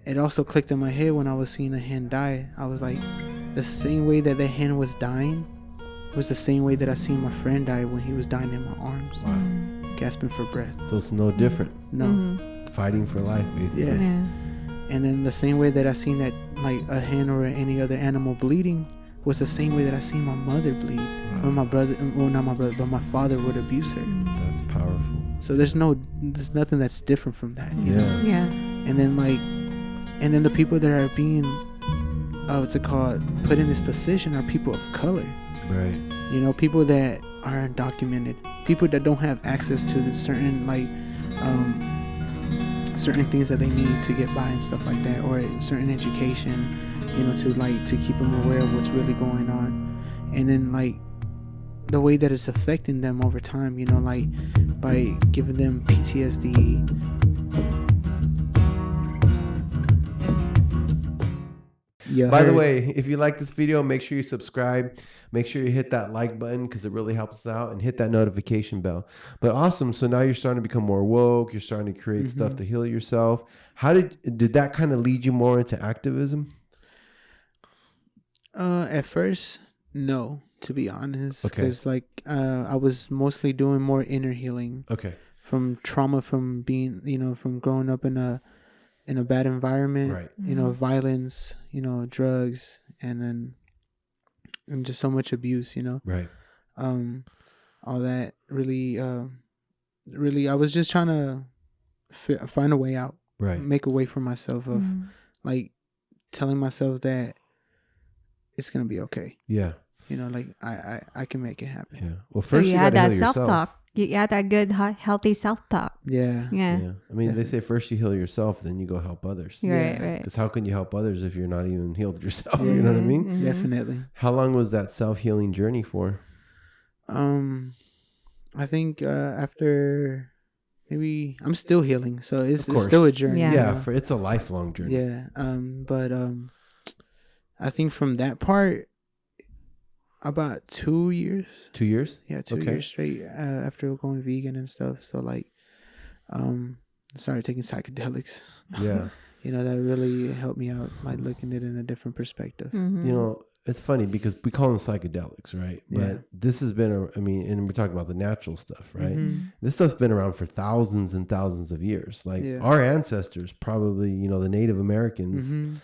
it also clicked in my head when I was seeing a hen die. I was like, the same way that the hen was dying was the same way that I seen my friend die when he was dying in my arms. Wow. Gasping for breath. So it's no different. No. Fighting for life, basically. Yeah. And then the same way that I seen that, like, a hen or any other animal bleeding was the same way that I seen my mother bleed. Wow. Or my brother, well, not my brother, but my father would abuse her. That's powerful. So there's nothing that's different from that. You know? Yeah. And then the people that are being, what's it called, put in this position are people of color. Right. You know, people that are undocumented, people that don't have access to the certain, like, certain things that they need to get by and stuff like that, or certain education, you know, to keep them aware of what's really going on. And then, like, the way that it's affecting them over time, you know, like by giving them PTSD. Yeah. By the way, if you like this video, make sure you subscribe. Make sure you hit that like button because it really helps us out, and hit that notification bell. But awesome. So now you're starting to become more woke. You're starting to create stuff to heal yourself. How did that kind of lead you more into activism? At first, no, to be honest, because like I was mostly doing more inner healing. Okay. From trauma, from being, you know, from growing up in a bad environment, right? You know, violence, you know, drugs, and just so much abuse, you know, right? All that really, I was just trying to find a way out, right? Make a way for myself of like telling myself that it's gonna be okay. Yeah. You know, like I can make it happen. Yeah. Well, first so you had gotta that heal yourself. self-talk. You had that good, healthy self-talk. Yeah. Yeah. I mean, they say first you heal yourself, then you go help others. Right, right. Because how can you help others if you're not even healed yourself? You know what I mean? Definitely. How long was that self-healing journey for? I think after maybe I'm still healing, so it's still a journey. Yeah. It's a lifelong journey. Yeah. But I think from that part, about 2 years. 2 years? Yeah, 2 years straight after going vegan and stuff. So like, I started taking psychedelics. Yeah. You know, that really helped me out, like looking at it in a different perspective. You know, it's funny because we call them psychedelics, right? But this has been, and we're talking about the natural stuff, right? This stuff's been around for thousands and thousands of years. Like our ancestors, probably, you know, the Native Americans,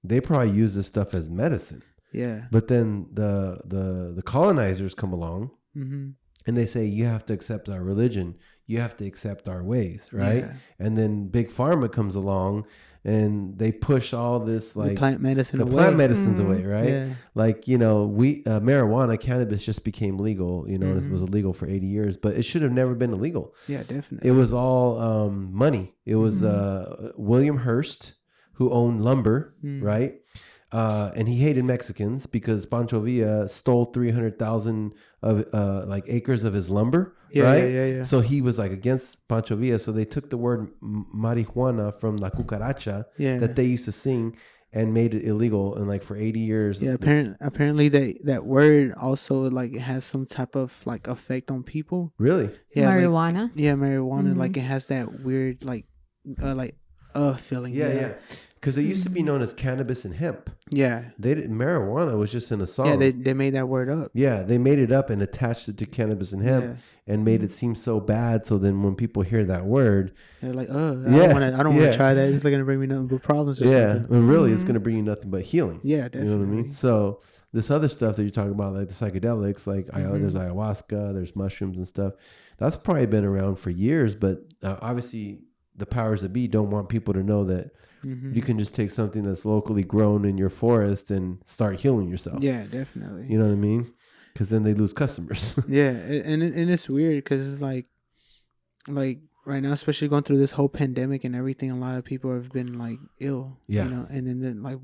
they probably use this stuff as medicine. Yeah. But then the colonizers come along and they say, you have to accept our religion. You have to accept our ways, right? Yeah. And then Big Pharma comes along and they push all this, like, the plant medicines away, right? Yeah. Like, you know, marijuana, cannabis just became legal, you know, and it was illegal for 80 years, but it should have never been illegal. Yeah, definitely. It was all money. It was William Hearst, who owned lumber, right? And he hated Mexicans because Pancho Villa stole 300,000 of like acres of his lumber, right? Yeah. So he was like against Pancho Villa. So they took the word marijuana from La Cucaracha that they used to sing and made it illegal. And like for 80 years. Yeah, apparently that word also like has some type of like effect on people. Really? Yeah, marijuana. Like, marijuana. Like it has that weird like feeling. Yeah. Because it used to be known as cannabis and hemp. Yeah. Marijuana was just in a song. Yeah, they made that word up. Yeah, they made it up and attached it to cannabis and hemp and made it seem so bad. So then when people hear that word, they're like, oh, I don't want to try that. It's going to bring me nothing but problems or something. Well, really, it's going to bring you nothing but healing. Yeah, definitely. You know what I mean? So this other stuff that you're talking about, like the psychedelics, like there's ayahuasca, there's mushrooms and stuff. That's probably been around for years. But obviously the powers that be don't want people to know that you can just take something that's locally grown in your forest and start healing yourself. Yeah, definitely. You know what I mean? Because then they lose customers. Yeah, and it's weird because it's like right now, especially going through this whole pandemic and everything, a lot of people have been like ill. Yeah. You know, and then like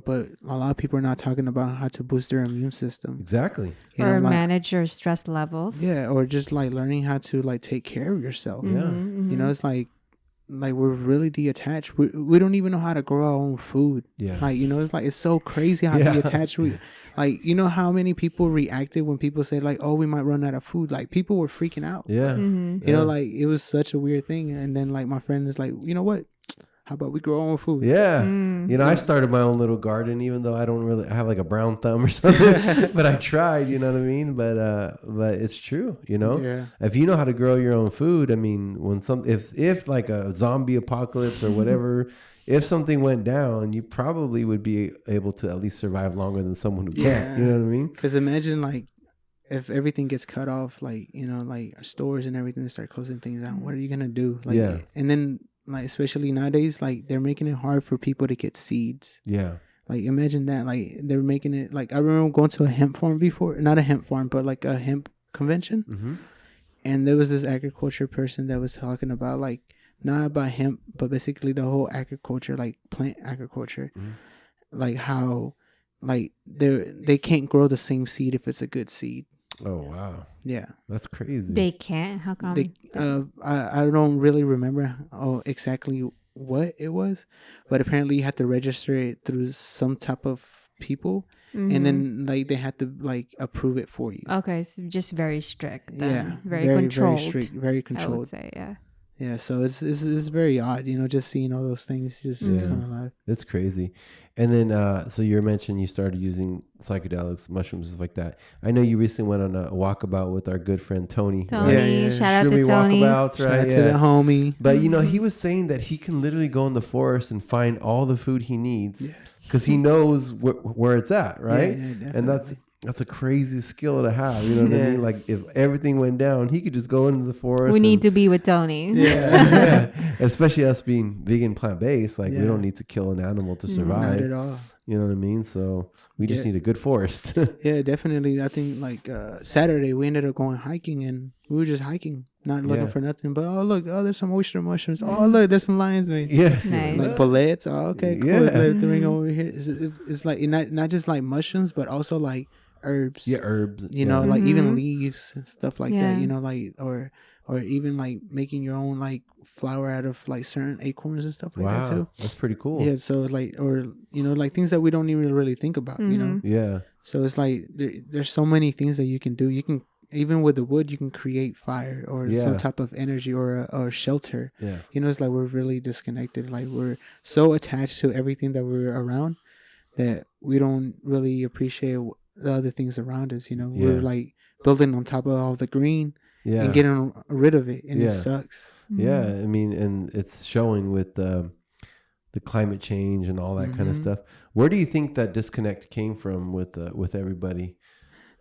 but a lot of people are not talking about how to boost their immune system. Exactly. Or manage your stress levels. Yeah, or just like learning how to like take care of yourself. Yeah. You know, it's like we're really detached. We don't even know how to grow our own food. Yeah. Like, you know, it's like, it's so crazy how detached we, like, you know how many people reacted when people said like, oh, we might run out of food. Like people were freaking out. Yeah. You know, like it was such a weird thing. And then like my friend is like, you know what? how about we grow our own food? Yeah. You know, I started my own little garden, even though I have like a brown thumb or something, but I tried, you know what I mean? But it's true, you know, if you know how to grow your own food, I mean, if like a zombie apocalypse or whatever, if something went down, you probably would be able to at least survive longer than someone who can't, you know what I mean? Because imagine like, if everything gets cut off, like, you know, like our stores and everything, they start closing things down, what are you going to do? Like, and then, like, especially nowadays, like, they're making it hard for people to get seeds. Yeah. Like, imagine that. Like, they're making it, like, I remember going to a hemp farm before. Not a hemp farm, but, like, a hemp convention. Mm-hmm. And there was this agriculture person that was talking about, like, not about hemp, but basically the whole agriculture, like, plant agriculture. Mm-hmm. Like, how, like, they can't grow the same seed if it's a good seed. Oh, wow. Yeah. That's crazy. They can't? How come? I don't really remember exactly what it was, but apparently you had to register it through some type of people, and then like they had to like approve it for you. Okay, so just very strict then. Yeah. Very controlled. Very strict, very controlled. I would say, yeah. Yeah, so it's very odd, you know, just seeing all those things just come alive. It's crazy. And then, so you mentioned you started using psychedelics, mushrooms, stuff like that. I know you recently went on a walkabout with our good friend Tony. Tony, shout out to Tony. Walkabouts, right? Shout out to the homie. But you know, he was saying that he can literally go in the forest and find all the food he needs because he knows where it's at, right? Yeah, and that's a crazy skill to have. You know what I mean? Like if everything went down, he could just go into the forest. We need to be with Tony. Yeah. Especially us being vegan, plant-based. Like we don't need to kill an animal to survive. Not at all. You know what I mean? So we just need a good forest. Yeah, definitely. I think like Saturday we ended up going hiking and we were just hiking, not looking for nothing. But there's some oyster mushrooms. Oh look, there's some lion's mane. Yeah, nice. Like bullets. Oh, okay, cool. Let's bring over here. It's like not just like mushrooms, but also like herbs. Yeah, herbs. You know, like even leaves and stuff like that. You know, like or even like making your own like flour out of like certain acorns and stuff like that too. That's pretty cool. Yeah, so like, or you know, like things that we don't even really think about. You know. Yeah. So it's like there's so many things that you can do. You can even with the wood, you can create fire or some type of energy or shelter. Yeah. You know, it's like we're really disconnected. Like we're so attached to everything that we're around that we don't really appreciate the other things around us. You know, we're like building on top of all the green. And getting rid of it, and it sucks. Yeah, I mean, and it's showing with the climate change and all that kind of stuff. Where do you think that disconnect came from with everybody?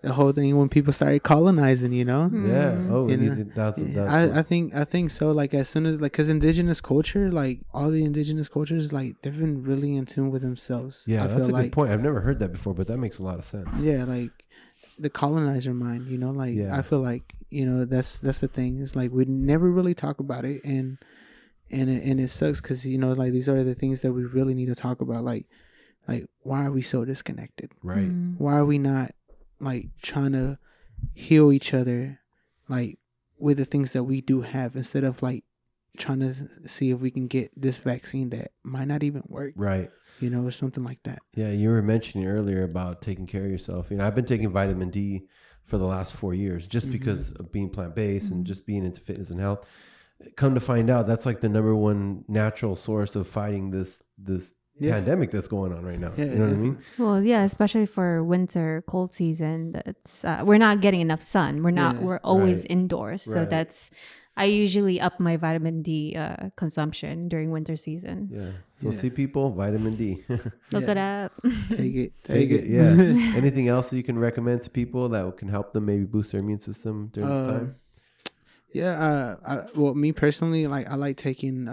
The whole thing when people started colonizing, you know. Yeah. Oh, that's I think so. Like as soon as because indigenous culture, like all the indigenous cultures, like they've been really in tune with themselves. Yeah, that's a good point. I've never heard that before, but that makes a lot of sense. Yeah, like the colonizer mind, you know, like I feel like, you know, that's the thing. It's like we never really talk about it, and it sucks because, you know, like these are the things that we really need to talk about. Like why are we so disconnected? Right. Why are we not like trying to heal each other like with the things that we do have, instead of like trying to see if we can get this vaccine that might not even work. Right. You know, or something like that. Yeah, you were mentioning earlier about taking care of yourself. You know, I've been taking vitamin D for the last 4 years just because of being plant-based and just being into fitness and health. Come to find out, that's like the number one natural source of fighting this pandemic that's going on right now. Yeah, you know what I mean? Well, yeah, especially for winter, cold season. That's we're not getting enough sun. We're always indoors. So that's I usually up my vitamin D consumption during winter season. Yeah. So see people, vitamin D. Look it up. Take it. Yeah. Anything else that you can recommend to people that can help them maybe boost their immune system during this time? Yeah. Well, me personally, like I like taking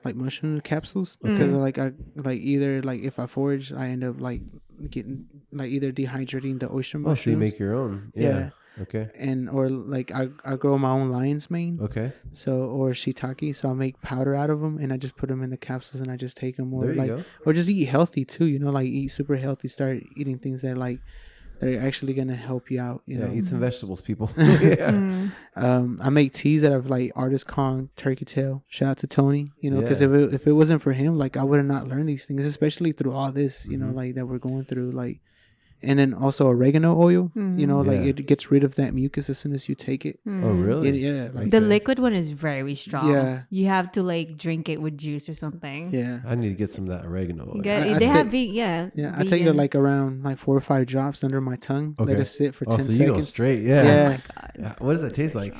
like mushroom capsules because I either like if I forage, I end up like getting like either dehydrating the oyster mushrooms. Oh, so you make your own. Yeah. Okay. And or like I grow my own lion's mane. Okay. So or shiitake, so I make powder out of them and I just put them in the capsules and I just take them. Or there you go. Or just eat healthy too. You know, like eat super healthy. Start eating things that like they're actually gonna help you out. You know, eat some vegetables, people. I make teas out of like artist Kong turkey tail. Shout out to Tony. You know, because if it wasn't for him, like I would have not learned these things, especially through all this. You know, like that we're going through, like. And then also oregano oil, you know, like Yeah. it gets rid of that mucus as soon as you take it. Oh, really? Yeah, like The liquid one is very strong. Yeah. You have to like drink it with juice or something. yeah. I need to get some of that oregano oil. You got, I they take- have I take it vegan. like around like 4 or 5 drops under my tongue. Okay. Let it sit for 10 so you go seconds. straight. Yeah. Yeah. Yeah. What does that taste like?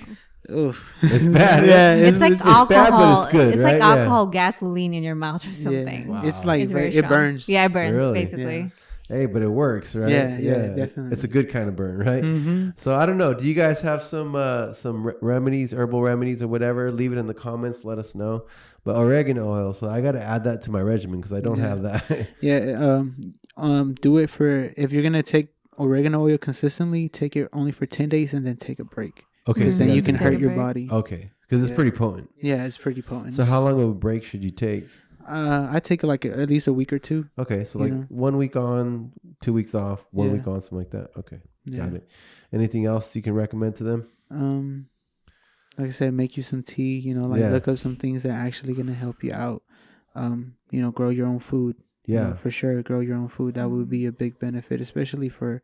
Oof. It's bad. Yeah, It's like alcohol. bad, but it's good, It's right? like Yeah. alcohol gasoline in your mouth or something. Yeah. Wow. It's like It's very it strong. burns. Yeah, it burns Really? basically. Yeah. Hey, but it works, right? Yeah, definitely. It's a good kind of burn, right? Mm-hmm. So I don't know. Do you guys have some remedies, herbal remedies, or whatever? Leave it in the comments. Let us know. But oregano oil. So I got to add that to my regimen because I don't have that. Yeah. Do it for if you're gonna take oregano oil consistently. Take it only for 10 days and then take a break. Okay, Because so then you that's can it. hurt Take a your break. body. Okay, because it's Yeah. pretty potent. Yeah, it's pretty potent. So how long of a break should you take? I take like at least a week or 2. Okay, so You like know. 1 week on, 2 weeks off, 1 Yeah. week on, something like that. Okay, Yeah. got it. Anything else you can recommend to them? Like I said, make you some tea. You know, like Yeah. look up some things that are actually gonna help you out. You know, grow your own food. You know, Yeah, for sure, grow your own food. That would be a big benefit, especially for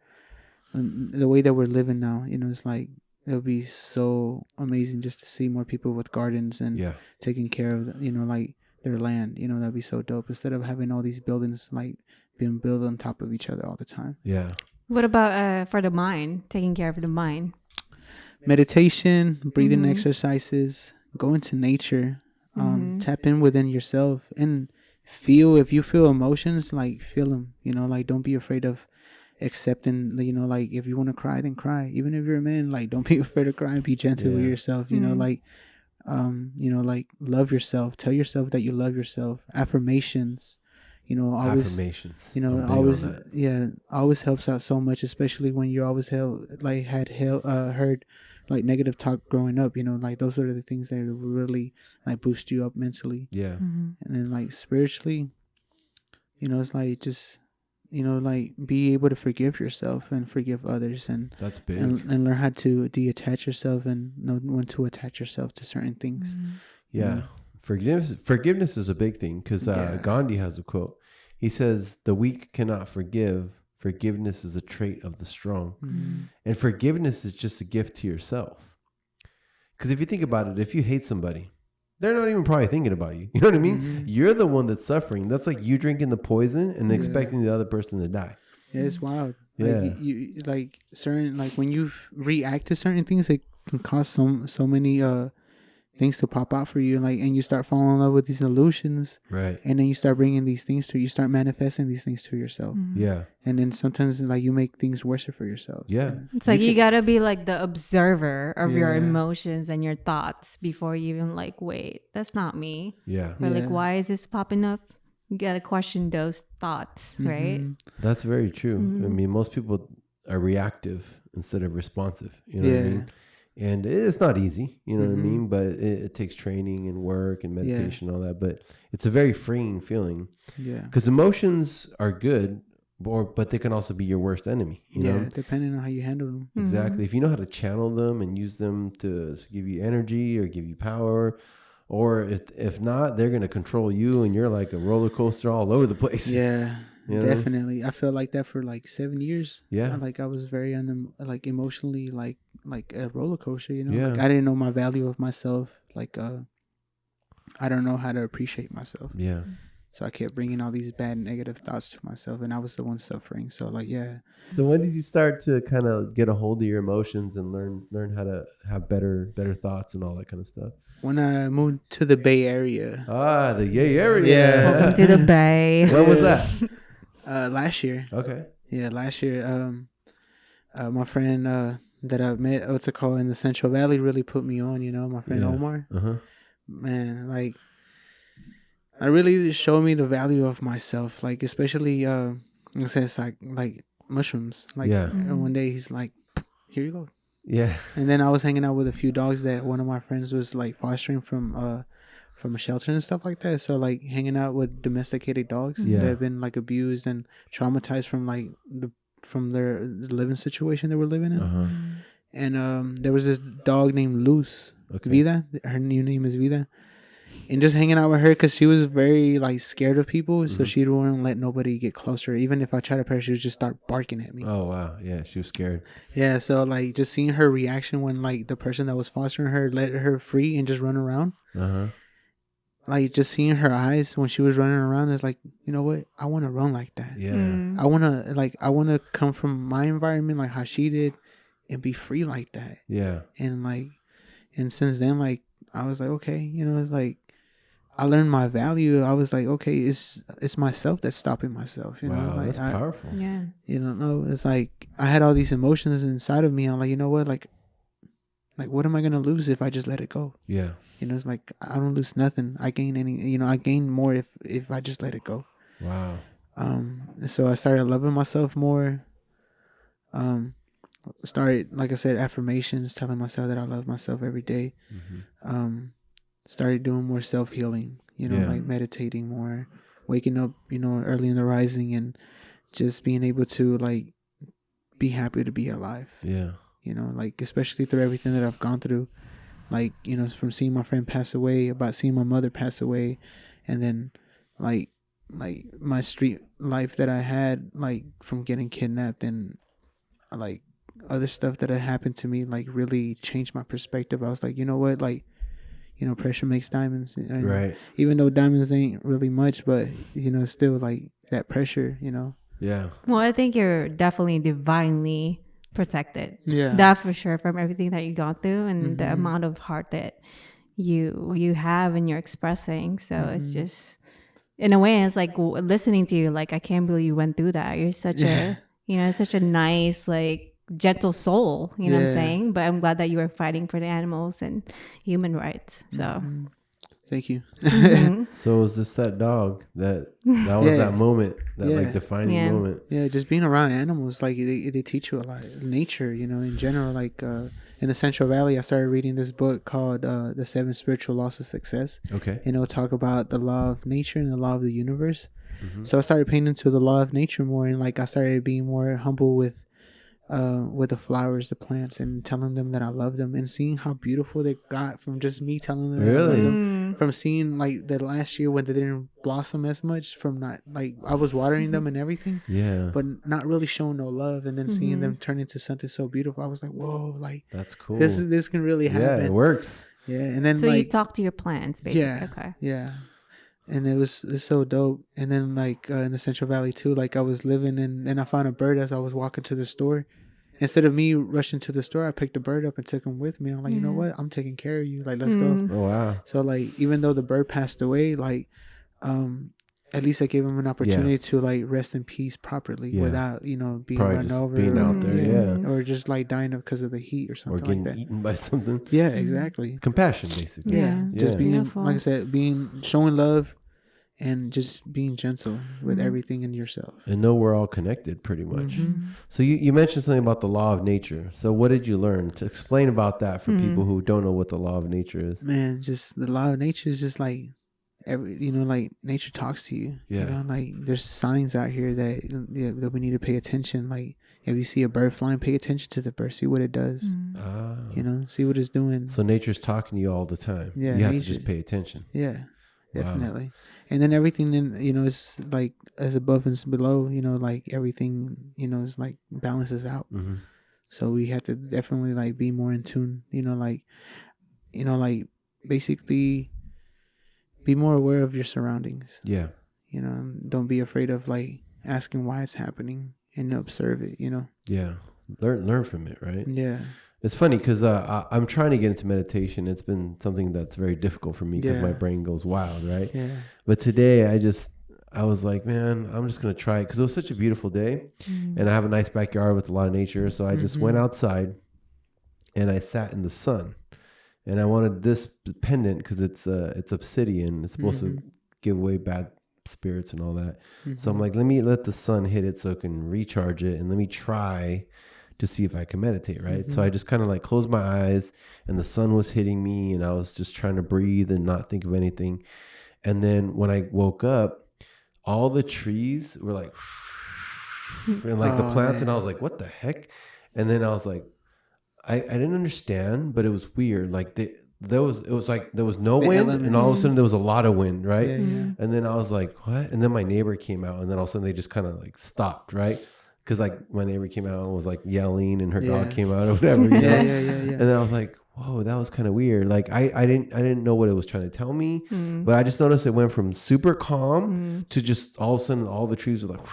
the way that we're living now. You know, it's like it would be so amazing just to see more people with gardens and yeah, taking care of, you know, like their land. You know, that'd be so dope instead of having all these buildings like being built on top of each other all the time. yeah. What about for the mind? Taking care of the mind. Meditation, breathing Mhm. exercises, go into nature, Mhm. tap in within yourself and feel. If you feel emotions, like feel them. You know, like don't be afraid of accepting. You know, like if you want to cry, then cry. Even if you're a man, like don't be afraid of crying. Be gentle with Yeah. yourself. You know, Mhm. like you know, like love yourself. Tell yourself that you love yourself. Affirmations. You know, always. Affirmations. You know, I'm big on always, that. yeah, always helps out so much, especially when you're always heard like negative talk growing up. You know, like those are the things that really like boost you up mentally, Yeah, Mhm. and then like spiritually, you know, it's like just, you know, like be able to forgive yourself and forgive others, and that's big. and learn how to detach yourself and know when to attach yourself to certain things. Mhm. Yeah. Forgiveness is a big thing because Yeah. Gandhi has a quote. He says, "The weak cannot forgive. Forgiveness is a trait of the strong." Mhm. And forgiveness is just a gift to yourself. Because if you think about it, if you hate somebody, they're not even probably thinking about you. You know what I mean? Mhm. You're the one that's suffering. That's like you drinking the poison and Yeah. expecting the other person to die. Yeah, it's wild. Yeah. Like you like certain, like when you react to certain things, it can cause so many things to pop out for you, like, and you start falling in love with these illusions, Right. and then you start bringing these things to you start manifesting these things to yourself, Mhm. Yeah. and then sometimes like you make things worse for yourself. Yeah. It's like you can- gotta be like the observer of your Yeah. emotions and your thoughts before you even like, wait, that's not me. Yeah. Or like, Yeah. why is this popping up? You gotta question those thoughts, right? Mhm. That's very true. I Mhm. mean, most people are reactive instead of responsive. You know what I Yeah. mean? And it's not easy, you know what I Mhm. mean? But it takes training and work and Yeah. meditation and all that. But it's a very freeing feeling Yeah. because emotions are good, but they can also be your worst enemy. You Yeah, know? depending on how you handle them. Exactly. If you know how to channel them and use them to give you energy or give you power, or if not, they're going to control you and you're like a roller coaster all over the place. Yeah, You know? definitely. I felt like that for like 7 years. Yeah. Like I was very like emotionally like a roller coaster. You know, Yeah. like I didn't know my value of myself. Like I don't know how to appreciate myself. Yeah. So I kept bringing all these bad negative thoughts to myself, and I was the one suffering. So like, yeah, So when did you start to kind of get a hold of your emotions and learn how to have better thoughts and all that kind of stuff? when I moved to the Bay Area Ah, the Yay area. Yeah. Welcome to the Bay. When was that? last year. Okay. Yeah, last year. My friend that I met, what's it called, in the Central Valley, really put me on. You know, my friend Yeah. Omar. Uh-huh. Man, like I really showed me the value of myself, like especially it says like mushrooms. Like Yeah. and one day he's like, here you go. Yeah. And then I was hanging out with a few dogs that one of my friends was like fostering from a shelter and stuff like that. So like hanging out with domesticated dogs Yeah. that have been like abused and traumatized from like from their living situation they were living in. Uh-huh. And there was this dog named Luz, Okay. Vida. Her new name is Vida. and just hanging out with her because she was very like scared of people, so she wouldn't let nobody get closer. Even if I tried to pet her, she would just start barking at me. Oh wow, yeah, she was scared. Yeah, so like just seeing her reaction when like the person that was fostering her let her free and just run around. Like just seeing her eyes when she was running around is like, you know what? I want to run like that. Yeah. I want to come from my environment like how she did and be free like that. Yeah. And since then, like, I was like, okay, you know, it's like, I learned my value. I was like, okay, it's myself that's stopping myself. You know, like, that's powerful. Yeah. You don't know. It's like, I had all these emotions inside of me. I'm like, you know what? Like, what am I going to lose if I just let it go? Yeah. You know, it's like, I don't lose nothing. I gain I gain more if I just let it go. Wow. So I started loving myself more. Started, like I said, affirmations, telling myself that I love myself every day. Started doing more self-healing, like meditating more, waking up, early in the rising, and just being able to like be happy to be alive. Yeah. Like especially through everything that I've gone through, like, from seeing my friend pass away, about seeing my mother pass away, and then like my street life that I had, like from getting kidnapped, and like other stuff that had happened to me, like really changed my perspective. I was like, you know what, like, pressure makes diamonds. And right. Even though diamonds ain't really much, but still like that pressure, Yeah. Well, I think you're definitely divinely protected. Yeah. That for sure, from everything that you've gone through and the amount of heart that you have and you're expressing. So it's just, in a way, it's like listening to you, like, I can't believe you went through that. You're such a, such a nice, like, gentle soul, what I'm saying? But I'm glad that you were fighting for the animals and human rights. So thank you. So is this that dog that was that moment, that like defining moment? Yeah, just being around animals, like they teach you a lot. Nature, in general, like in the Central Valley, I started reading this book called The 7 Spiritual Laws of Success. Okay. And it'll talk about the law of nature and the law of the universe. So I started paying into the law of nature more, and like I started being more humble with the flowers, the plants, and telling them that I love them, and seeing how beautiful they got from just me telling them that I love them. From seeing like the last year when they didn't blossom as much, from not like I was watering them and everything, but not really showing no love, and then seeing them turn into something so beautiful, I was like, whoa, like that's cool. This can really happen. Yeah, it works. Yeah, and then so you talk to your plants, basically. Yeah, okay. Yeah. And it's so dope. And then like in the Central Valley too, like I was living and I found a bird as I was walking to the store. Instead of me rushing to the store, I picked the bird up and took him with me. I'm like, you know what? I'm taking care of you. Like, let's go. Oh wow. So like, even though the bird passed away, like, at least I gave him an opportunity to like rest in peace properly without, being probably run over, being out there, or just like dying because of the heat or something, or getting like that. eaten by something. Yeah, exactly. Compassion, basically. Yeah, just being, beautiful. like I said, showing love, and just being gentle with everything in yourself. And know we're all connected pretty much. So you mentioned something about the law of nature. So what did you learn? To explain about that for people who don't know what the law of nature is. Man, just the law of nature is just like like nature talks to you. Yeah. Like there's signs out here that we need to pay attention. Like if you see a bird flying, pay attention to the bird, see what it does. See what it's doing. So nature's talking to you all the time. Yeah, you have to just pay attention. Yeah. Definitely. Wow. And then everything in, is like as above and below, like everything, is like balances out. So we have to definitely like be more in tune, like basically be more aware of your surroundings. Yeah. Don't be afraid of like asking why it's happening and observe it, Yeah. Learn from it, right? Yeah. It's funny because I'm trying to get into meditation. It's been something that's very difficult for me because my brain goes wild, right? Yeah. But today I was like, man, I'm just going to try it because it was such a beautiful day. And I have a nice backyard with a lot of nature. So I just went outside and I sat in the sun. And I wanted this pendant because it's obsidian. It's supposed to give away bad spirits and all that. So I'm like, let me let the sun hit it so it can recharge it. And let me try to see if I can meditate, right? So I just kind of like closed my eyes and the sun was hitting me and I was just trying to breathe and not think of anything. And then when I woke up, all the trees were like, and like the plants, and I was like, what the heck? And then I was like, I didn't understand, but it was weird. Like the there was no The wind, elements. and all of a sudden there was a lot of wind, right? Yeah, yeah. And then I was like, what? And then my neighbor came out, and then all of a sudden they just kind of like stopped, right? Because like my neighbor came out and was like yelling, and her dog came out or whatever. You know? Yeah. And then I was like, whoa, that was kind of weird. Like I didn't know what it was trying to tell me, but I just noticed it went from super calm to just all of a sudden all the trees were like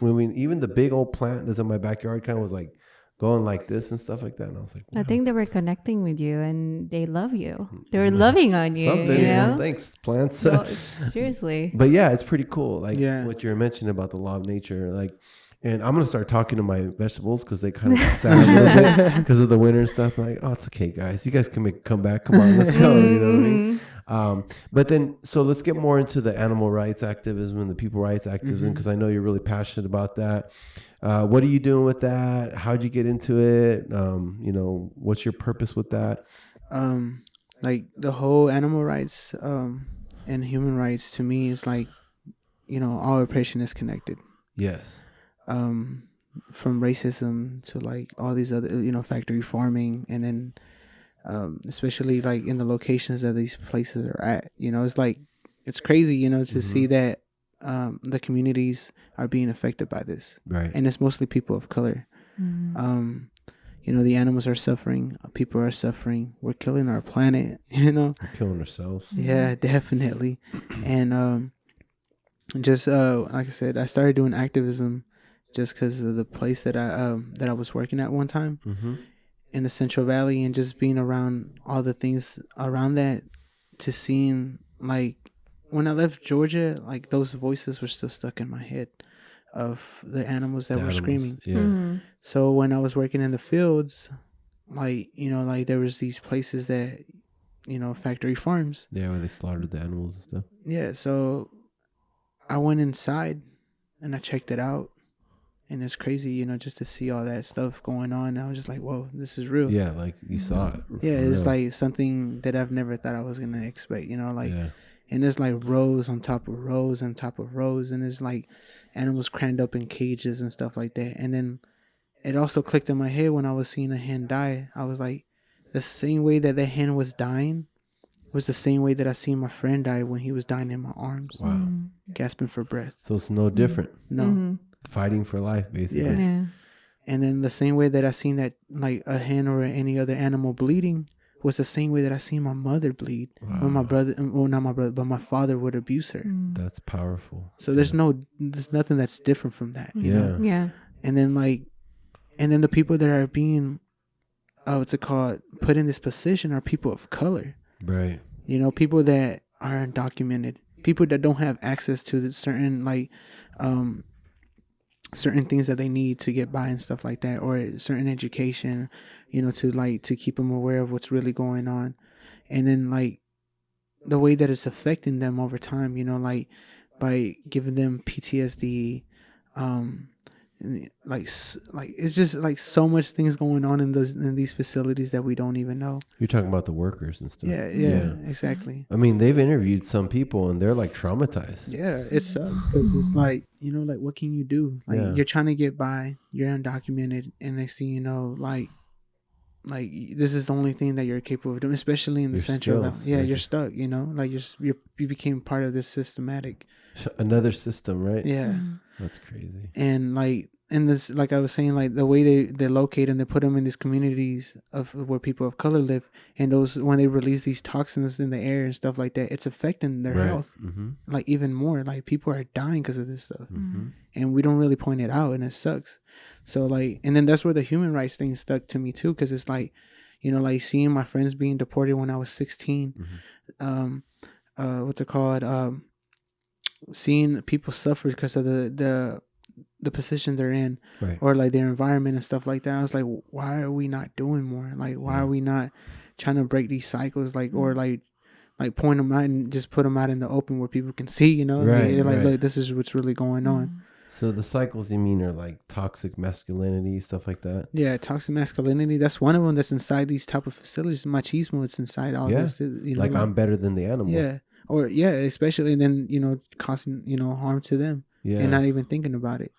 moving. Even the big old plant that's in my backyard kind of was like going like this and stuff like that. And I was like, wow. I think they were connecting with you and they love you. They were loving on you. Something. You know? Thanks, plants. Well, seriously. But yeah, it's pretty cool. Like what you're mentioning about the law of nature. Like, and I'm going to start talking to my vegetables because they kind of get sad a little bit because of the winter and stuff. I'm like, oh, it's okay, guys. You guys can come back. Come on, let's go. You know what I mean? But then, so let's get more into the animal rights activism and the people rights activism because I know you're really passionate about that. What are you doing with that? How'd you get into it? You know, what's your purpose with that? Like the whole animal rights and human rights to me is like, you know, all oppression is connected. Yes. From racism to like all these other, you know, factory farming, and then especially like in the locations that these places are at, you know, it's like, it's crazy, you know, to see that the communities are being affected by this. Right. And it's mostly people of color. You know, the animals are suffering, people are suffering, we're killing our planet, you know. We're killing ourselves. Yeah, definitely. And just like I said, I started doing activism just because of the place that I was working at one time in the Central Valley, and just being around all the things around that, to seeing like when I left Georgia, like those voices were still stuck in my head of the animals that were screaming. Yeah. So when I was working in the fields, like, you know, like there was these places that, you know, factory farms. Yeah, where they slaughtered the animals and stuff. Yeah, so I went inside and I checked it out. And it's crazy, you know, just to see all that stuff going on. I was just like, whoa, this is real. Yeah, like you saw it. Yeah, it's like something that I've never thought I was going to expect, you know, like, and there's like rows on top of rows on top of rows. And there's like animals crammed up in cages and stuff like that. And then it also clicked in my head when I was seeing a hen die. I was like, the same way that hen was dying was the same way that I seen my friend die when he was dying in my arms. Wow. Gasping for breath. So it's no different. No. Fighting for life, basically. Yeah. And then the same way that I seen that, like a hen or any other animal bleeding, was the same way that I seen my mother bleed when my brother, well, not my brother, but my father would abuse her. That's powerful. So there's nothing that's different from that. You know? Yeah. And then the people that are being, what's it called, put in this position are people of color. Right. You know, people that are undocumented, people that don't have access to the certain certain things that they need to get by and stuff like that, or certain education, you know, to keep them aware of what's really going on. And then like the way that it's affecting them over time, you know, like by giving them PTSD, like it's just like so much things going on in these facilities that we don't even know. You're talking about the workers and stuff. Yeah, exactly. I mean, they've interviewed some people and they're like traumatized. Yeah, it sucks because it's like, you know, like what can you do? Like you're trying to get by, you're undocumented, and next thing you know, like this is the only thing that you're capable of doing, especially in the Central Valley. Yeah, you're stuck. You know, like you became part of this systematic. Another system, right? Yeah. That's crazy. And like in this, like I was saying, like the way they locate and they put them in these communities of where people of color live, and those when they release these toxins in the air and stuff like that, it's affecting their health like even more. Like people are dying because of this stuff, and we don't really point it out, and it sucks. So like, and then that's where the human rights thing stuck to me too, because it's like, you know, like seeing my friends being deported when I was 16. What's it called? Seeing people suffer because of the position they're in, or like their environment and stuff like that. I was like, why are we not doing more? Like, why are we not trying to break these cycles? Like, or like point them out and just put them out in the open where people can see, you know, look, this is what's really going on. So the cycles you mean are like toxic masculinity, stuff like that? Yeah, toxic masculinity. That's one of them that's inside these type of facilities. Machismo, it's inside all this. You know, like I'm better than the animal. Yeah. Or especially then, you know, causing, you know, harm to them and not even thinking about it.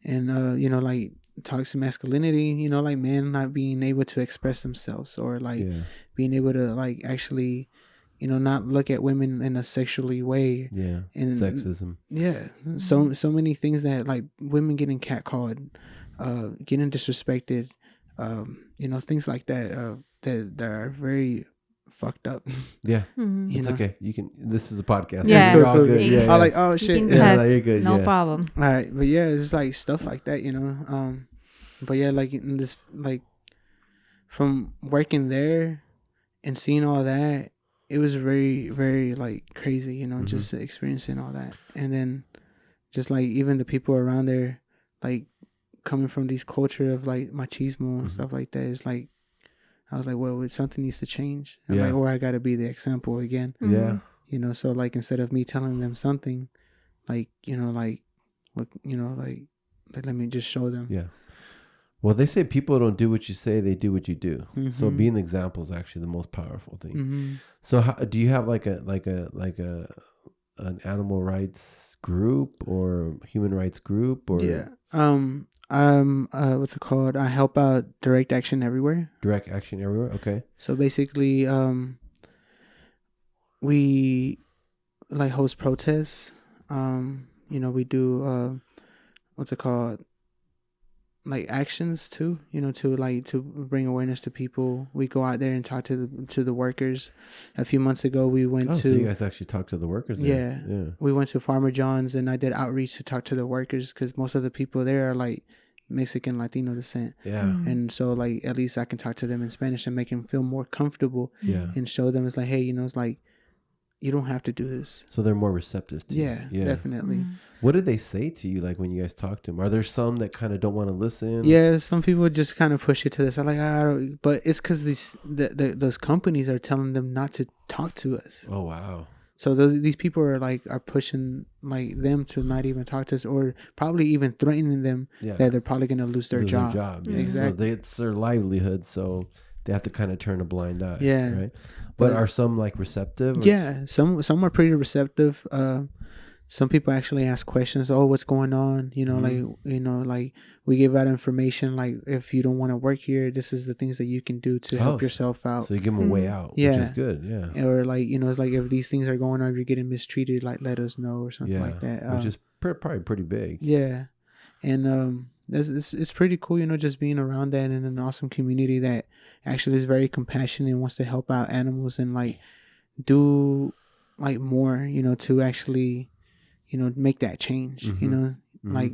And, you know, like toxic masculinity, you know, like men not being able to express themselves, or like being able to like actually, you know, not look at women in a sexually way. Yeah. And Sexism. Yeah. So many things that like women getting catcalled, getting disrespected, you know, things like that, that are very fucked up. Yeah. Mm-hmm. It's okay. You can, this is a podcast. Yeah. You're all good. Yeah. Yeah. I'm like, oh shit. Yeah, no, you're good. No Yeah. problem. All right, but yeah, it's like stuff like that, you know. But yeah, like in this, like from working there and seeing all that, it was very, very like crazy, you know, just experiencing all that, and then just like even the people around there, like coming from this culture of like machismo and stuff like that. It's like I was like, well, something needs to change, and like, or I got to be the example again. Yeah. You know, so like instead of me telling them something, like, you know, like, look, you know, like let me just show them. Yeah. Well, they say people don't do what you say; they do what you do. So being the example is actually the most powerful thing. So, do you have like an animal rights group or human rights group or? Yeah. What's it called? I help out Direct Action Everywhere. Direct Action Everywhere. Okay. So basically, we like host protests. You know, we do what's it called? Like actions too. You know, to bring awareness to people. We go out there and talk to the workers. A few months ago, we went to. So you guys actually talk to the workers there. Yeah. We went to Farmer John's and I did outreach to talk to the workers because most of the people there are like Mexican, Latino descent. Yeah. And so like at least I can talk to them in Spanish and make them feel more comfortable. Yeah. And show them it's like, hey, you know, it's like you don't have to do this. So they're more receptive to you. Yeah, definitely. What did they say to you like when you guys talk to them? Are there some that kind of don't want to listen? Yeah, some people just kind of push it to this. I'm like, I don't, but it's because those companies are telling them not to talk to us. Oh wow. So these people are pushing like them to not even talk to us, or probably even threatening them that they're probably gonna lose their job. Yeah. Exactly. So it's their livelihood, so they have to kind of turn a blind eye. Yeah. Right. But are some like receptive? Yeah. Some are pretty receptive. Some people actually ask questions. Oh, what's going on? You know, like we give out information. Like if you don't want to work here, this is the things that you can do to help yourself out. So you give them a way out, which is good. Yeah. Or like, you know, it's like if these things are going on, you're getting mistreated, like let us know or something like that. Which is probably pretty big. Yeah. And it's pretty cool, you know, just being around that in an awesome community that actually is very compassionate and wants to help out animals and like do like more, you know, to actually, you know, make that change, you know, like,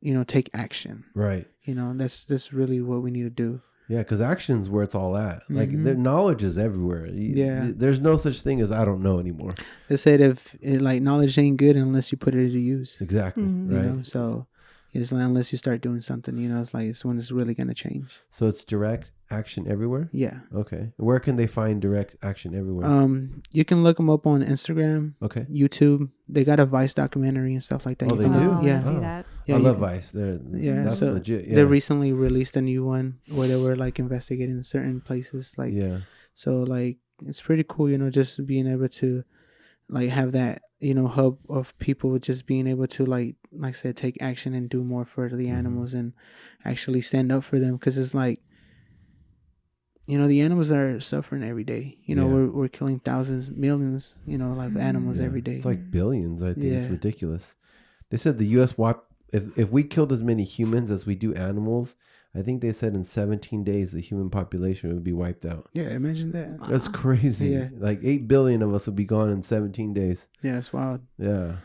you know, take action. Right. You know, that's really what we need to do. Yeah, because action's where it's all at. Like, their knowledge is everywhere. Yeah. There's no such thing as I don't know anymore. They said like knowledge ain't good unless you put it to use. Exactly. You Right. know, so it's like unless you start doing something, you know, it's like it's when it's really gonna change. So it's Direct Action Everywhere? Yeah. Okay. Where can they find Direct Action Everywhere? You can look them up on Instagram, Okay. YouTube. They got a Vice documentary and stuff like that. Oh, they do? Oh, Yeah. I see that. Yeah, I love Vice. That's so legit. Yeah. They recently released a new one where they were like investigating certain places. Like, so like it's pretty cool, you know, just being able to like have that, you know, hub of people just being able to like I said, take action and do more for the animals and actually stand up for them. Because it's like, you know, the animals are suffering every day. You know, we're killing thousands, millions, you know, like animals every day. It's like billions. I think it's ridiculous. They said the U.S. if we killed as many humans as we do animals, I think they said in 17 days the human population would be wiped out. Yeah, imagine that. That's crazy. Yeah. Like 8 billion of us would be gone in 17 days. Yeah, it's wild. Yeah.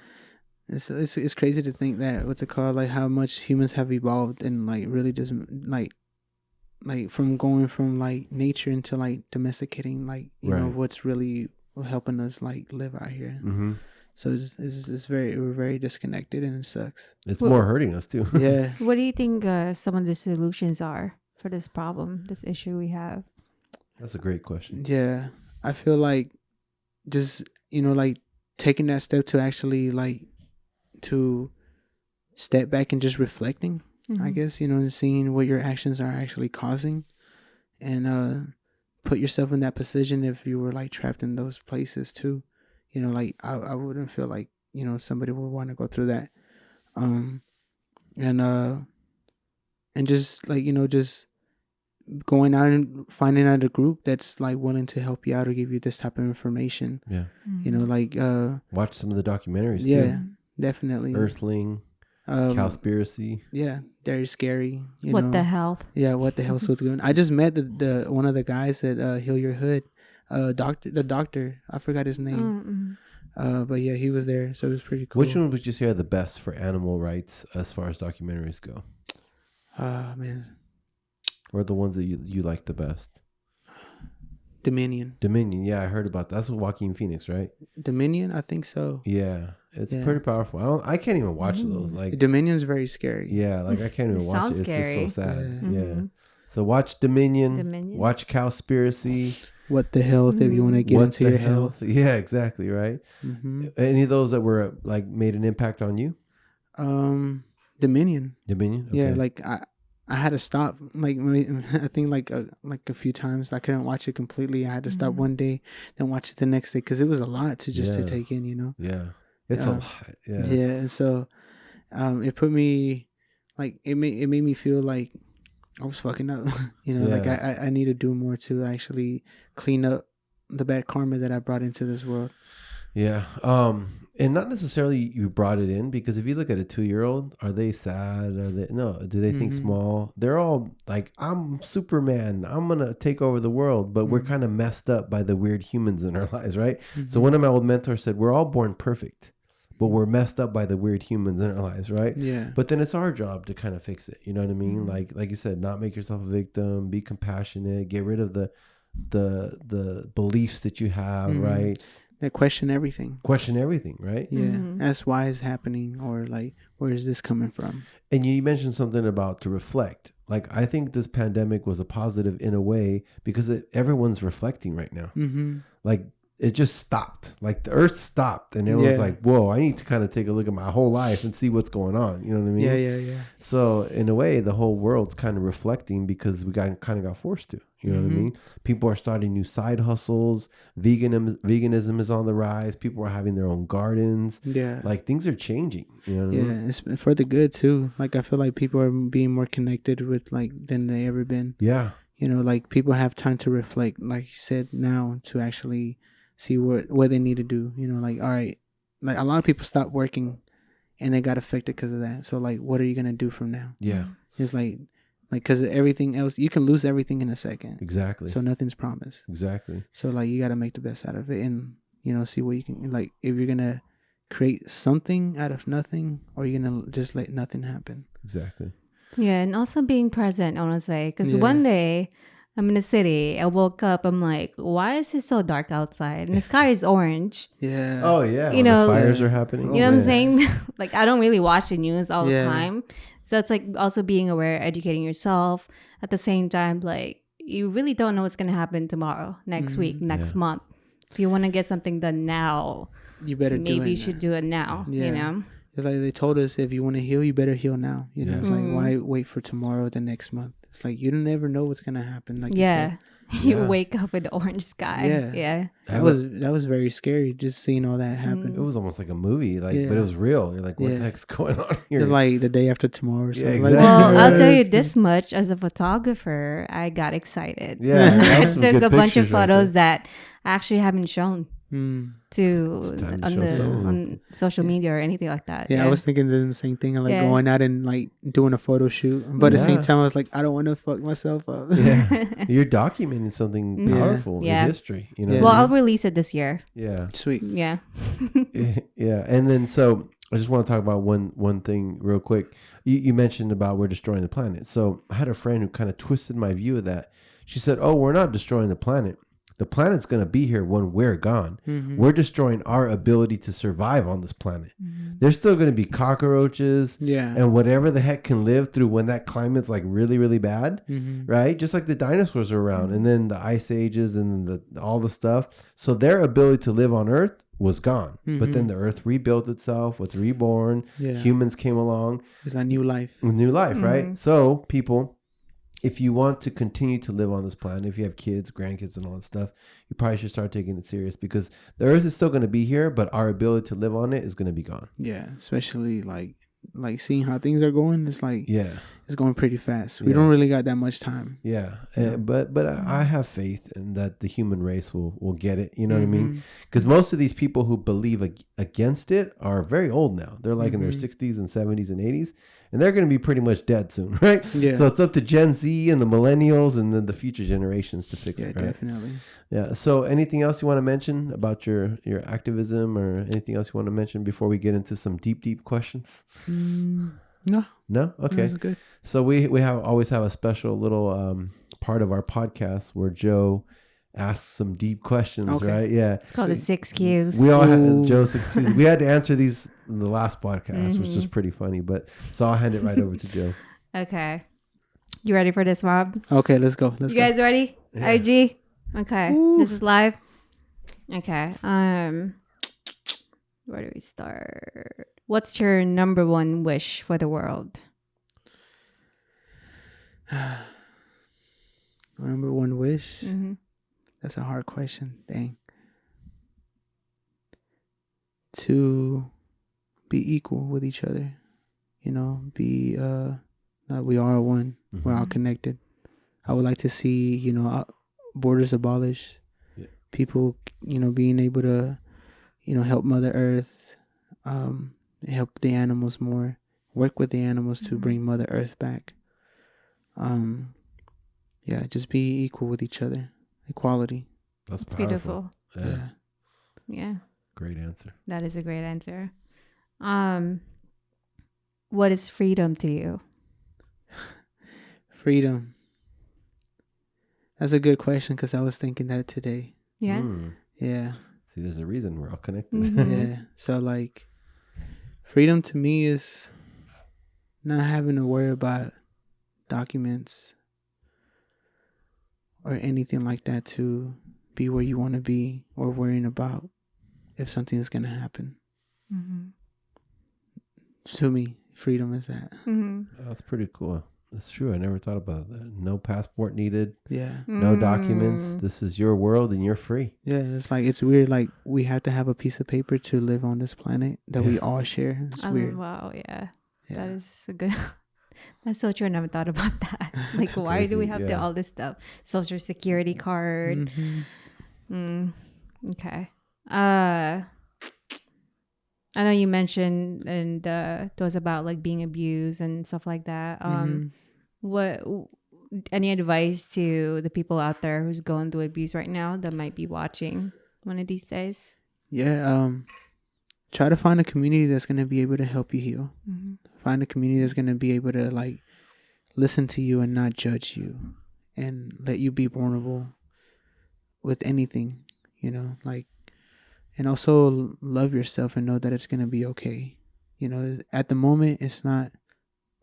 It's crazy to think that what's it called, like how much humans have evolved and like really just like from going from like nature into like domesticating, like you know what's really helping us like live out here. So we're very disconnected and it sucks. It's more hurting us too. Yeah. What do you think some of the solutions are for this problem, this issue we have? That's a great question. Yeah, I feel like just, you know, like taking that step to actually like to step back and just reflecting, I guess, you know, and seeing what your actions are actually causing, and put yourself in that position if you were like trapped in those places too. You know, like I wouldn't feel like, you know, somebody would want to go through that. And and just like, just going out and finding out a group that's like willing to help you out or give you this type of information. Yeah. Like watch some of the documentaries yeah, too. definitely. Earthling, Cowspiracy. Yeah, very scary. What the hell? Yeah, what the hell's what's going on? I just met the one of the guys at Heal Your Hood, the doctor. I forgot his name. But yeah, he was there, so it was pretty cool. Which one would you say are the best for animal rights as far as documentaries go? Man, Or the ones that you like the best? Dominion. Yeah, I heard about that. That's with Joaquin Phoenix, right? Dominion, I think so. Yeah, it's pretty powerful. I can't even watch those. Like Dominion's very scary. Yeah, like I can't even watch it. It's scary. just so sad. Yeah. Yeah. So watch Dominion. Watch Cowspiracy. What the health if you want to get into your health. Yeah, exactly, right? Any of those that were like made an impact on you? Dominion. Okay. Yeah, like I had to stop. Like I think like a few times I couldn't watch it completely. I had to stop one day, then watch it the next day because it was a lot to take in. Yeah, it's a lot. Yeah. Yeah, and so it put me like it made me feel like I was fucking up. Like I need to do more to actually clean up the bad karma that I brought into this world. Yeah. And not necessarily you brought it in, because if you look at a 2-year-old, are they sad? Do they think small? They're all like, I'm Superman. I'm going to take over the world. But we're kind of messed up by the weird humans in our lives, right? So one of my old mentors said, we're all born perfect, but we're messed up by the weird humans in our lives, right? Yeah. But then it's our job to kind of fix it. You know what I mean? Like you said, not make yourself a victim, be compassionate, get rid of the beliefs that you have, right? They question everything, right? Yeah. That's why it's happening, or like, where is this coming from? And you mentioned something about to reflect. Like, I think this pandemic was a positive in a way because everyone's reflecting right now. Like, it just stopped. Like, the earth stopped, and everyone's like, whoa, I need to kind of take a look at my whole life and see what's going on. You know what I mean? Yeah. So in a way, the whole world's kind of reflecting because we kind of got forced to. You know what I mean? People are starting new side hustles. Veganism is on the rise. People are having their own gardens. Yeah. Like, things are changing. You know what I mean? It's for the good too. Like, I feel like people are being more connected with than they ever been. Yeah. Like, people have time to reflect, like you said, now, to actually see what they need to do. Like, all right, like a lot of people stopped working and they got affected because of that. So like, what are you gonna do from now? Yeah. It's like because everything else, you can lose everything in a second. Exactly. So nothing's promised. Exactly. So like, you got to make the best out of it, and see what you can, like, if you're gonna create something out of nothing, or you're gonna just let nothing happen. Exactly. Yeah, and also being present, I want to say, because one day I'm in the city, I woke up, I'm like, why is it so dark outside? And the sky is orange. Yeah. Oh, yeah. The fires are happening. You know what I'm saying? Like, I don't really watch the news all the time. So it's like also being aware, educating yourself. At the same time, like, you really don't know what's going to happen tomorrow, next week, next month. If you want to get something done now, you better maybe you should do it now, It's like they told us, if you want to heal, you better heal now. It's like, why wait for tomorrow, the next month? It's like, you don't never know what's gonna happen. Like, you wake up with the orange sky. Yeah. That was very scary, just seeing all that happen. It was almost like a movie, but it was real. You're like, what the heck's going on here? It's like the day after tomorrow or something. Exactly. Well, I'll tell you this much: as a photographer, I got excited. Yeah, I took a bunch of photos that I actually haven't shown on social media or anything like that. I was thinking the same thing, like going out and like doing a photo shoot, but at the same time I was like, I don't want to fuck myself up. You're documenting something powerful in history, Well, I'll release it this year. Sweet. Yeah. And then so I just want to talk about one thing real quick. You mentioned about we're destroying the planet. So I had a friend who kind of twisted my view of that. She said, oh, we're not destroying the planet. The planet's going to be here when we're gone. We're destroying our ability to survive on this planet. There's still going to be cockroaches and whatever the heck can live through when that climate's like really, really bad, right? Just like the dinosaurs are around, and then the ice ages and all the stuff. So their ability to live on Earth was gone. But then the Earth rebuilt itself, was reborn. Humans came along. It's like new life. New life, right? So people, if you want to continue to live on this planet, if you have kids, grandkids, and all that stuff, you probably should start taking it serious, because the Earth is still going to be here, but our ability to live on it is going to be gone. Yeah, especially like seeing how things are going. It's like, it's going pretty fast. We don't really got that much time. Yeah. But I have faith in that the human race will get it. You know what I mean? Because most of these people who believe against it are very old now. They're like in their 60s and 70s and 80s. And they're going to be pretty much dead soon, right? Yeah. So it's up to Gen Z and the millennials and then the future generations to fix it, right? Definitely. Yeah. So anything else you want to mention about your activism or anything else you want to mention before we get into some deep questions? No. Okay. That's good. So we always have a special little part of our podcast where Joe asks some deep questions, right? Yeah. It's called the 6 Qs. We all had Joe's 6 Qs. We had to answer these in the last podcast, which is pretty funny. But so I'll hand it right over to Joe. Okay. You ready for this, Rob? Okay, let's go. You guys ready? Yeah. IG? Okay. Ooh. This is live. Okay. Where do we start? What's your number one wish for the world? Number one wish? That's a hard question. Dang. To be equal with each other. You know, be we are one. We're all connected. I would like to see, you know, borders abolished. Yeah. People, you know, being able to, you know, help Mother Earth, help the animals more, work with the animals to bring Mother Earth back. Yeah, just be equal with each other. Equality. That's beautiful. Yeah. Great answer. That is a great answer. What is freedom to you? Freedom. That's a good question because I was thinking that today. Yeah. Yeah. See, there's a reason we're all connected. Yeah. So like, freedom to me is not having to worry about documents or anything like that to be where you want to be or worrying about if something is going to happen. To me, freedom is that. That's pretty cool. That's true. I never thought about that. No passport needed. Yeah. No documents. This is your world and you're free. Yeah. It's like, it's weird. Like, we have to have a piece of paper to live on this planet that we all share. It's weird. Wow. Yeah. That is a good... That's so true. I never thought about that. Like, why do we have all this stuff? Social Security card. Okay. I know you mentioned and it was about like being abused and stuff like that. What any advice to the people out there who's going through abuse right now that might be watching one of these days? Yeah. Try to find a community that's going to be able to help you heal. Find a community that's going to be able to like listen to you and not judge you and let you be vulnerable with anything, you know, like, and also love yourself and know that it's going to be okay. You know, at the moment it's not,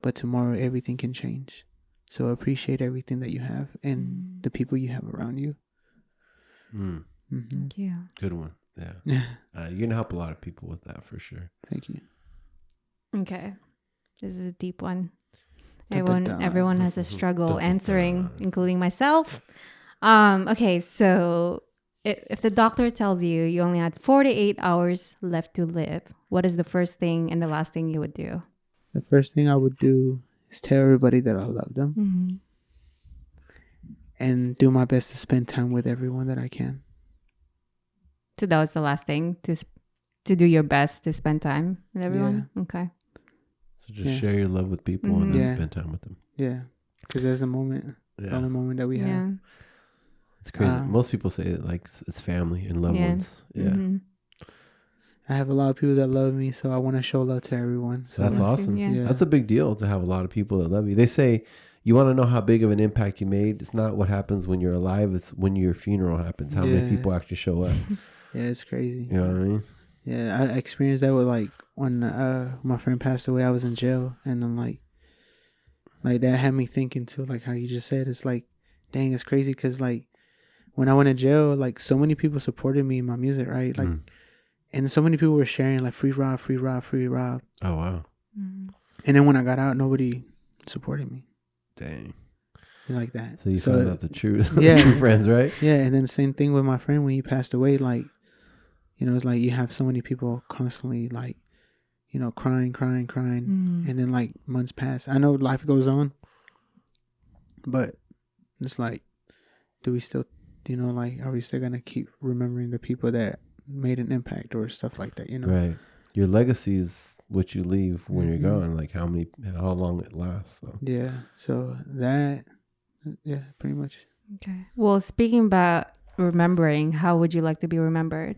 but tomorrow everything can change. So appreciate everything that you have and the people you have around you. Thank you. Good one. Yeah. You're going to help a lot of people with that for sure. Thank you. Okay. This is a deep one. Everyone has a struggle answering, including myself. Okay, so if the doctor tells you you only had 48 hours left to live, what is the first thing and the last thing you would do? The first thing I would do is tell everybody that I love them and do my best to spend time with everyone that I can. So that was the last thing, to do your best to spend time with everyone? Yeah. Okay. So just share your love with people and then spend time with them. Yeah. Because there's a moment, the only moment that we have. It's crazy. Most people say it like it's family and loved ones. Yeah. I have a lot of people that love me, so I want to show love to everyone. So that's awesome. Yeah. That's a big deal to have a lot of people that love you. They say you want to know how big of an impact you made. It's not what happens when you're alive. It's when your funeral happens. How many people actually show up. Yeah, it's crazy. You know what I mean? Yeah, I experienced that with like when my friend passed away. I was in jail, and I'm like that had me thinking too. Like how you just said, it's like, dang, it's crazy because like when I went to jail, like so many people supported me in my music, right? Like, and so many people were sharing like free Rob, free Rob, free Rob. Oh wow! And then when I got out, nobody supported me. Dang. Like that. So you found out the truth. Yeah, true friends, right? Yeah, and then the same thing with my friend when he passed away. Like, you know, it's like you have so many people constantly like, crying, and then like months pass. I know life goes on, but it's like, do we still, like, are we still gonna keep remembering the people that made an impact or stuff like that? Right. Your legacy is what you leave when you're gone. Like how long it lasts. So. Yeah. So that, pretty much. Okay. Well, speaking about remembering, how would you like to be remembered?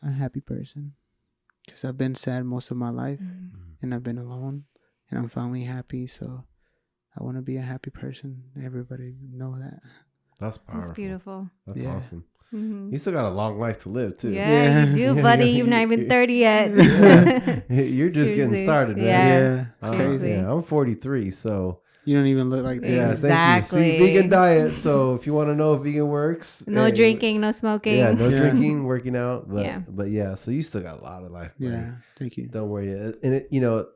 A happy person, because I've been sad most of my life, and I've been alone, and I'm finally happy. So I want to be a happy person. Everybody know that. That's powerful. That's beautiful. That's awesome. You still got a long life to live too. Yeah, you do, buddy. You're not even 30 yet. You're just getting started, man. Yeah, it's crazy. I'm 43, so you don't even look like that. Yeah, exactly. Thank you. See, vegan diet. So if you want to know if vegan works, no drinking, no smoking. Yeah, no drinking, working out. But yeah, so you still got a lot of life. Buddy. Yeah, thank you. Don't worry. And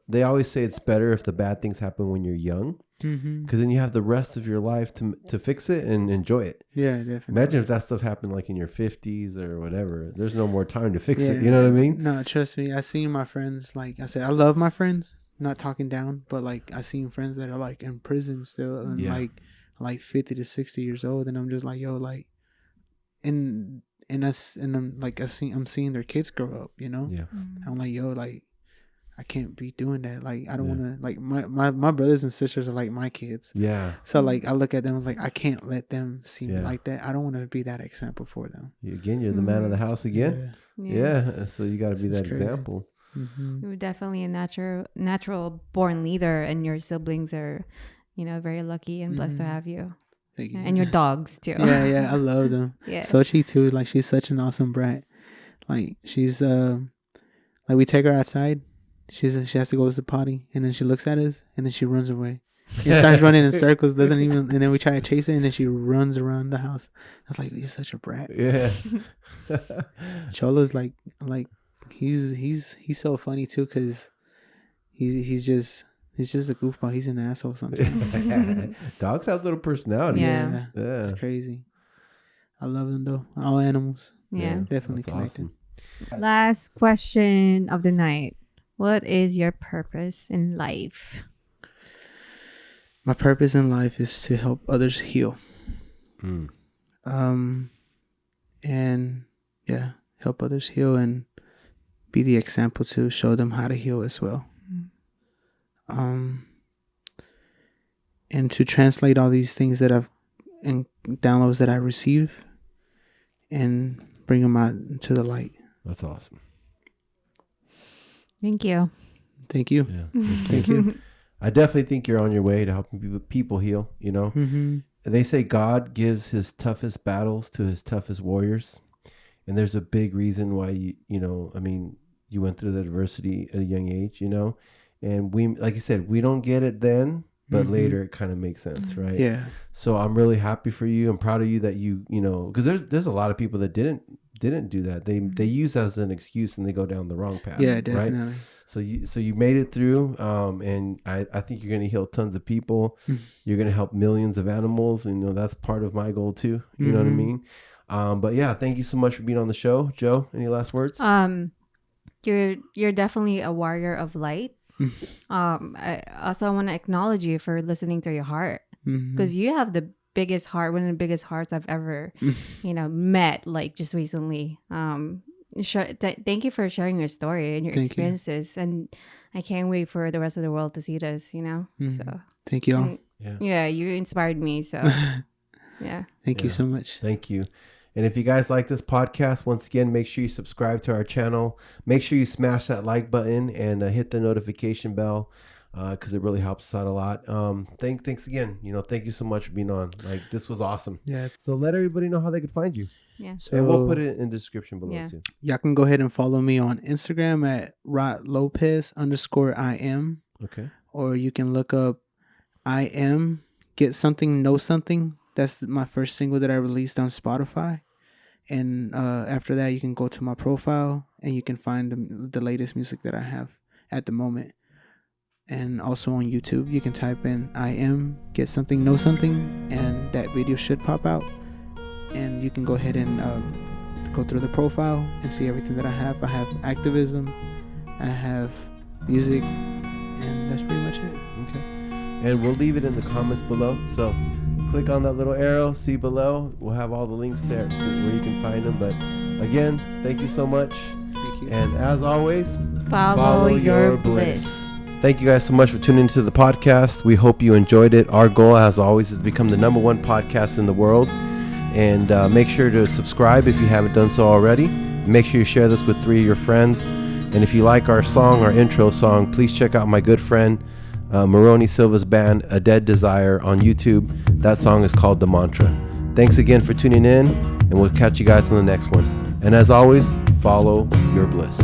they always say it's better if the bad things happen when you're young. Because then you have the rest of your life to fix it and enjoy it. Yeah, definitely. Imagine if that stuff happened like in your 50s or whatever. There's no more time to fix it. You know what I mean? No, trust me. I seen my friends. Like I said, I love my friends. Not talking down, but like I seen friends that are like in prison still, and like 50 to 60 years old, and I'm just like, yo, like, and I'm seeing their kids grow up. Yeah. I'm like, yo, like, I can't be doing that. Like, I don't want to, like, my brothers and sisters are like my kids. Yeah. So, like, I look at them, like, I can't let them see me like that. I don't want to be that example for them. Again, you're the man of the house again. Yeah. So you got to be that example. You're definitely a natural born leader, and your siblings are, very lucky and blessed to have you. Thank you. And your dogs, too. Yeah. I love them. Yeah. Sochi, too. Like, she's such an awesome brat. Like, she's, like, we take her outside. She has to go to the potty, and then she looks at us, and then she runs away. She starts running in circles, and then we try to chase her, and then she runs around the house. I was like, you're such a brat. Yeah. Cholo's like he's so funny too, because he's just a goofball. He's an asshole sometimes. Dogs have little personality. Yeah. It's crazy. I love them though. All animals. Yeah. Definitely connected. Awesome. Last question of the night. What is your purpose in life? My purpose in life is to help others heal. And help others heal and be the example to show them how to heal as well. And to translate all these things that I've and downloads that I receive and bring them out to the light. That's awesome. Thank you. Thank you. Yeah, thank you. I definitely think you're on your way to helping people heal, They say God gives his toughest battles to his toughest warriors. And there's a big reason why, you went through the adversity at a young age, and we, like you said, we don't get it then, but later it kind of makes sense, right? Yeah. So I'm really happy for you. I'm proud of you that you because there's a lot of people that didn't do that. They use that as an excuse and they go down the wrong path. Yeah, definitely. Right? So you made it through, and I think you're going to heal tons of people. You're going to help millions of animals, and that's part of my goal too. You know what I mean? But yeah, thank you so much for being on the show, Joe. Any last words? You're definitely a warrior of light. I want to acknowledge you for listening to your heart, because you have the biggest heart, one of the biggest hearts I've ever, met, like just recently. Thank you for sharing your story and your experiences, and I can't wait for the rest of the world to see this. So thank you all. Yeah, you inspired me. So yeah, thank you so much. Thank you. And if you guys like this podcast, once again, make sure you subscribe to our channel. Make sure you smash that like button and hit the notification bell, because it really helps us out a lot. Thanks again. Thank you so much for being on. Like, this was awesome. Yeah. So let everybody know how they could find you. Yeah. So, and we'll put it in the description below too. Y'all can go ahead and follow me on Instagram at Rob Lopez _IM. Okay. Or you can look up I Am Get Something Know Something. That's my first single that I released on Spotify. And after that, you can go to my profile and you can find the latest music that I have at the moment. And also on YouTube, you can type in I Am Get Something Know Something, and that video should pop out. And you can go ahead and go through the profile and see everything that I have. I have activism, I have music, and that's pretty much it. Okay. And we'll leave it in the comments below. So click on that little arrow, see below. We'll have all the links there to where you can find them. But again, thank you so much. Thank you. And as always, Follow your bliss. Thank you guys so much for tuning into the podcast. We hope you enjoyed it. Our goal, as always, is to become the #1 podcast in the world. And make sure to subscribe if you haven't done so already. Make sure you share this with 3 of your friends. And if you like our song, our intro song, please check out my good friend Maroni Silva's band, A Dead Desire, on YouTube. That song is called The Mantra. Thanks again for tuning in, and we'll catch you guys on the next one. And as always, follow your bliss.